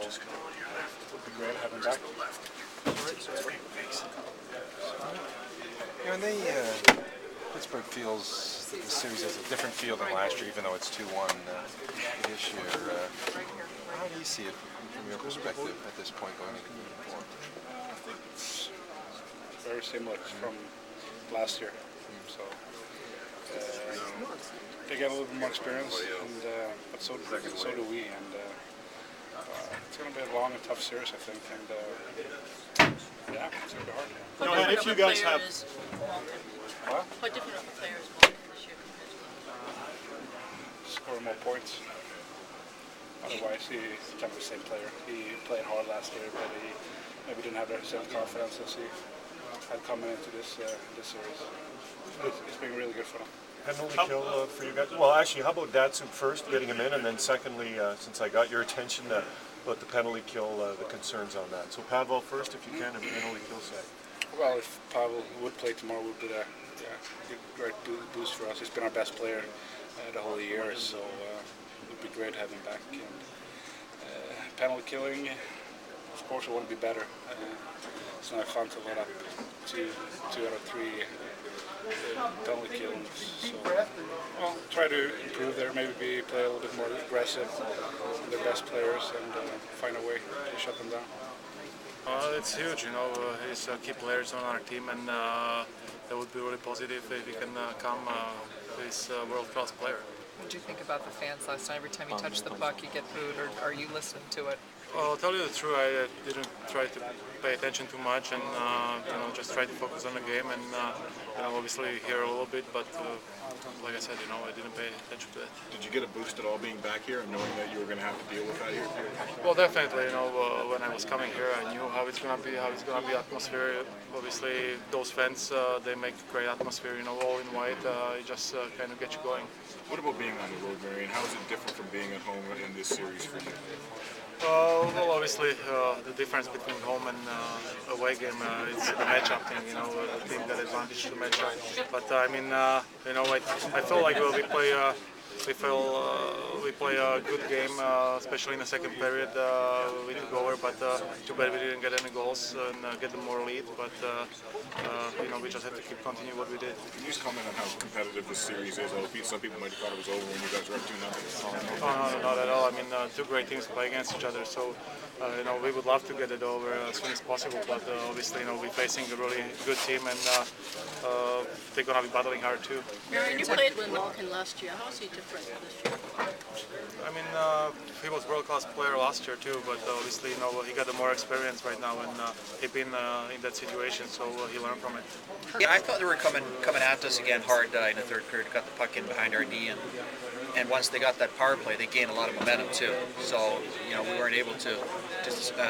would be great having back. You know, Pittsburgh feels that the series has a different feel than last year, even though it's 2-1 this year. How do you see it from your perspective at this point going into Game 4? I think it's very similar from last year. So they get a little bit more experience, and but so do we. And it's going to be a long and tough series, I think. And yeah, it's going to be hard. You know, and if you guys have What different of a player is Walton this year compared to score more points. Otherwise, he's kind of the same player. He played hard last year, but he maybe didn't have the same confidence as he had coming into this series. It's been really good for him. penalty kill for you guys? Well, actually, how about Datsyuk first, getting him in, and then secondly, since I got your attention, about the penalty kill, the concerns on that. So Pavel first, if you can, and penalty kill side. Well, if Pavel would play tomorrow, would be a great boost for us. He's been our best player the whole year, so it would be great having him back. And, penalty killing, of course, we want to be better. It's not fun to let up two out of three penalty kills. So, well, try to improve there. Maybe play a little bit more aggressive with the best players and find a way to shut them down. It's huge, you know. He's key players on our team, and that would be really positive if he can come. He's a world-class player. What did you think about the fans last night? Every time you touch the puck, you get booed, or are you listening to it? Well, I'll tell you the truth, I didn't try to pay attention too much, and just try to focus on the game, and obviously hear a little bit, but like I said, I didn't pay attention to it. Did you get a boost at all being back here and knowing that you were going to have to deal with that here? Well, definitely. When I was coming here, I knew how it's going to be, atmosphere. Obviously, those fans, they make a great atmosphere. All in white. It just kind of gets you going. What about being on the road, Marion? How is it different from being at home in this series for you? Well, obviously, the difference between home and away game is the matchup thing. The team got advantage to matchup. But I mean, I feel like we play a good game, especially in the second period. We took over, but too bad we didn't get any goals and get them more lead. But we just have to keep continuing what we did. Can you just comment on how competitive this series is? Some people might have thought it was over when you guys were up 2-0. No, not at all. I mean, two great teams play against each other, so we would love to get it over as soon as possible. But obviously, we're facing a really good team, and they're gonna be battling hard too. Marion, you played with Malkin last year. How is he different this year? I mean, he was a world-class player last year too, but obviously, he got the more experience right now, and he's been in that situation, so he learned from it. Yeah, I thought they were coming at us again hard in the third period. Got the puck in behind our D, and once they got that power play, they gained a lot of momentum too. So we weren't able to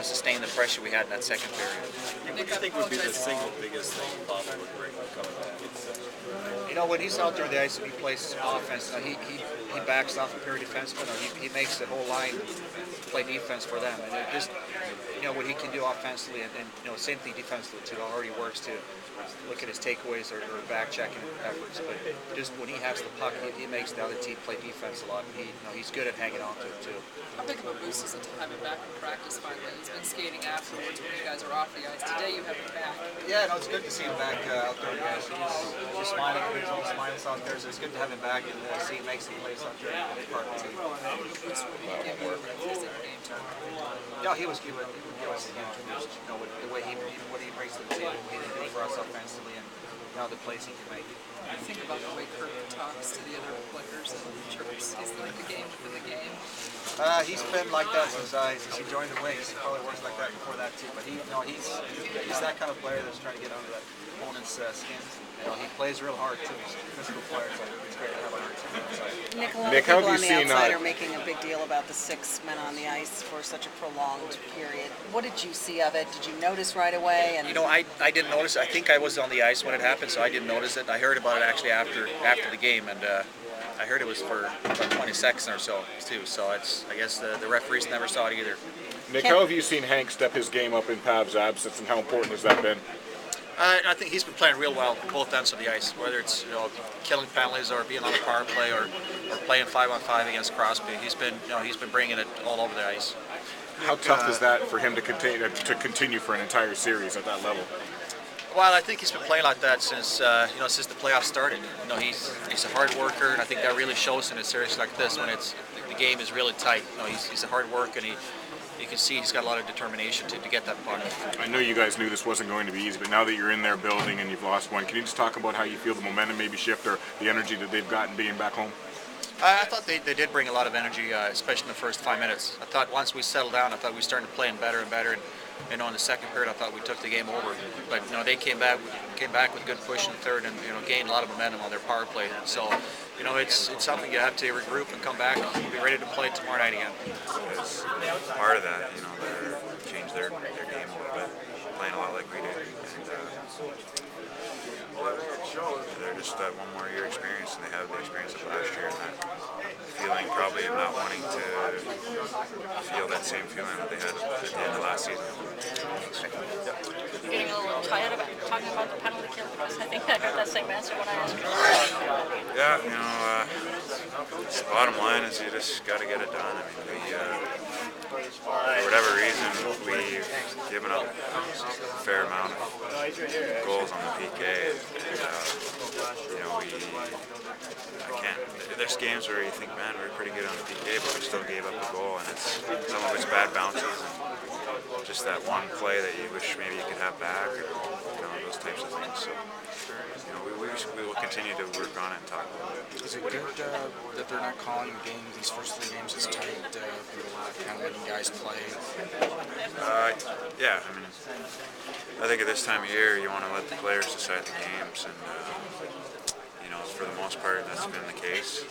sustain the pressure we had in that second period. What do you think would be the single biggest thing Pavel would bring coming back? When he's out there on the ice and he plays offense, he backs off a pair of defensemen. He makes the whole line play defense for them, and it just what he can do offensively, and same thing defensively too. It already works to look at his takeaways or back checking efforts, but just when he has the puck, he makes the other team play defense a lot. He's good at hanging on to it too. How big of a boost is it to have him back in practice finally? He's been skating afterwards when you guys are off the ice. Today you have him back. Yeah, it's good to see him back out there on the ice. He's smiling, he's all smiles out there, so it's good to have him back and see him make some plays out there in the part of the team. How much boost would he give you if he's in the game tomorrow? Yeah, he would give us a huge boost. With the way what he brings to the table, what he did for us offensively, and the plays he can make. I think about the way Kirk talks to the other players and chirps. He's like the game within the game. He's been like that since he joined the Wings. He probably was like that before that too. But he's that kind of player that's trying to get under that opponent's skins. He plays real hard too. He's a physical player, so it's great to have on our team. Nick, how have you seen outside are making a big deal about the 6 men on the ice for such a prolonged period. What did you see of it? Did you notice right away? And I didn't notice. I think I was on the ice when it happened, so I didn't notice it. I heard about it actually after the game, and I heard it was for about 20 seconds or so too. So I guess the referees never saw it either. Nick, how have you seen Hank step his game up in Pav's absence, and how important has that been? I think he's been playing real well both ends of the ice, whether it's killing penalties or being on the power play or playing 5-on-5 against Crosby. He's been bringing it all over the ice. How tough is that for him to continue for an entire series at that level? Well, I think he's been playing like that since since the playoffs started. He's a hard worker, and I think that really shows in a series like this when the game is really tight. He's a hard worker, and you can see he's got a lot of determination to get that puck. I know you guys knew this wasn't going to be easy, but now that you're in their building and you've lost one, can you just talk about how you feel the momentum maybe shift or the energy that they've gotten being back home? I thought they did bring a lot of energy, especially in the first 5 minutes. I thought once we settled down, I thought we started playing better and better. And in the second period, I thought we took the game over. But they came back with good push in the third, and gained a lot of momentum on their power play. So it's something you have to regroup and come back and be ready to play tomorrow night again. As part of that, they're changed their game a little bit, playing a lot like we do. And they're just that one more year experience, and they have the experience of last year, and that feeling probably of not wanting to feel that same feeling that they had at the end of last season. You're getting a little tired about talking about the penalty kill, because I think I heard that same answer when I asked you. Yeah, the bottom line is you just got to get it done. I mean, for whatever reason, we've given up a fair amount of goals on the PK, and I can't. There's games where you think, man, we're pretty good on the PK, but we still gave up a goal, and some of it's bad bounces, and just that one play that you wish maybe you could have back, or those types of things. So, we will continue to work on it and talk about it. Is it good that they're not calling the game, these first 3 games as tight, kind of letting guys play? Yeah, I mean, I think at this time of year you want to let the players decide the games, and for the most part that's been the case.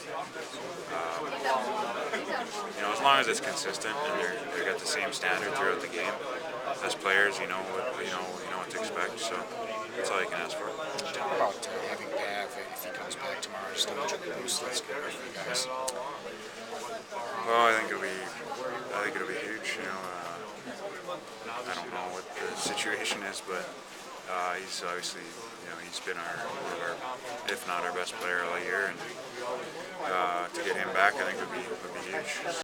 As long as it's consistent and they got the same standard throughout the game, as players, you know what to expect. So that's all you can ask for. How about having Pav, if he comes back tomorrow, just to the boost? That's good for you guys. Well, I think it'll be huge. I don't know what the situation is, but he's obviously, he's been one of our, if not our best player all year, and to get him back, I think would be huge.